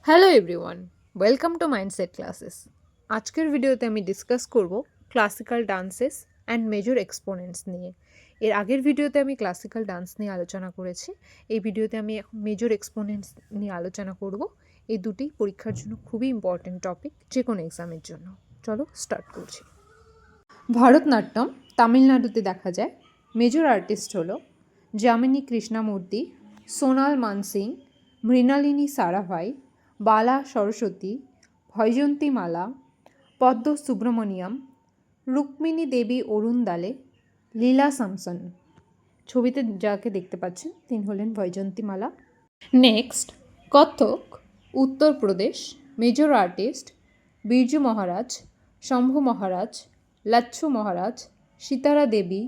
Hello everyone, welcome to mindset classes. আজকের ভিডিওতে আমি ডিসকাস করব classical dances and major exponents নিয়ে। এর আগের ভিডিওতে আমি ক্লাসিক্যাল ডান্স নিয়ে আলোচনা করেছি। এই ভিডিওতে আমি মেজর এক্সপোনেন্টস নিয়ে আলোচনা করব। এই দুটি পরীক্ষার জন্য খুবই ইম্পর্ট্যান্ট টপিক, যে কোনো এক্সামের জন্য। চলো স্টার্ট করছি। ভারতনাট্যম তামিলনাড়ুতে দেখা যায়। মেজর আর্টিস্ট হলো যামিনী কৃষ্ণমূর্তি, সোনাল মানসিং, মৃণালিনী সারাভাই, বালা সরস্বতী, ভৈজন্তী মালা, পদ্ম সুব্রমণিয়াম, রুক্মিণী দেবী অরুণদালে, লীলা স্যামসন। ছবিতে যাকে দেখতে পাচ্ছেন তিনি হলেন Vyjayanthimala. Next, Kathak Uttar Pradesh. Major artist Birju Maharaj, Shambhu Maharaj, Lachhu Maharaj, Sitara Devi,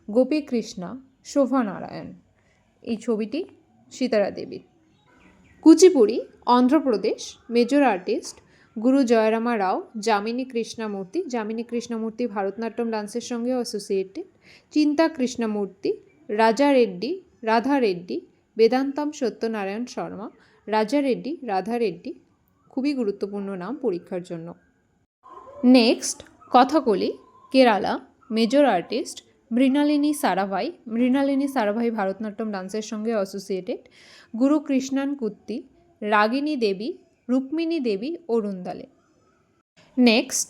Gopi Krishna, Shobha Narayan. এই ছবিটি সীতারা দেবী। কুচিপুড়ি অন্ধ্রপ্রদেশ। মেজর আর্টিস্ট গুরু জয়রামা রাও, যামিনী কৃষ্ণমূর্তি। যামিনী কৃষ্ণমূর্তি ভারতনাট্যম ডান্সের সঙ্গেও অ্যাসোসিয়েটেড। চিন্তা কৃষ্ণমূর্তি, রাজা রেড্ডি, রাধা রেড্ডি, বেদান্তম সত্যনারায়ণ শর্মা, রাজা রেড্ডি, রাধা রেড্ডি। খুবই গুরুত্বপূর্ণ নাম পরীক্ষার জন্য। Next, Kathakali Kerala. Major artist Mrinalini Sarabhai. Mrinalini Sarabhai Bharatanatyam ডান্সের সঙ্গে associated. Guru Krishnan Kutty, Ragini Devi, Rukmini Devi Arundale. Next,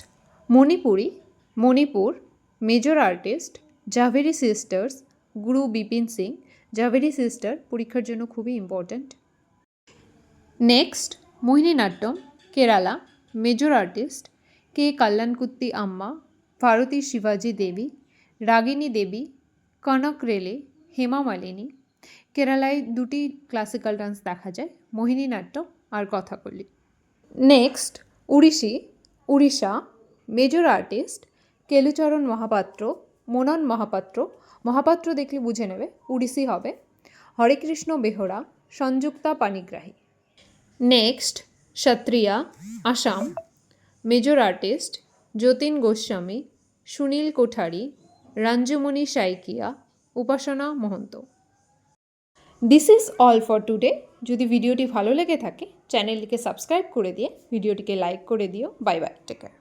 Manipuri. Manipur. Major artist Jhaveri sisters, Guru Bipin Singh. Jhaveri sister পরীক্ষার জন্য খুবই important. Next, Mohiniyattam Kerala. Major artist K Kalyanikutty Amma, Bharati শিবাজি দেবী, রাগিনী দেবী, কনক রেলে, হেমা মালিনী। কেরালায় দুটি ক্লাসিক্যাল ডান্স দেখা যায়, মোহিনীনাট্যম আর Kathakali. Next, Orissa. Major artist Kelucharan Mohapatra, Monon Mohapatra. Mohapatra দেখলে বুঝে নেবে উড়িষ্যি হবে। Harekrishna Behera, Sanjukta Panigrahi. Next, Sattriya Assam. Major artist Jatin Goswami, Sunil Kothari, Ranjumoni Saikia, Upasana Mahanta. This is all for today. যদি ভিডিওটি ভালো লেগে থাকে চ্যানেলটিকে সাবস্ক্রাইব করে দিয়ে ভিডিওটিকে লাইক করে দিও। Bye bye, take care.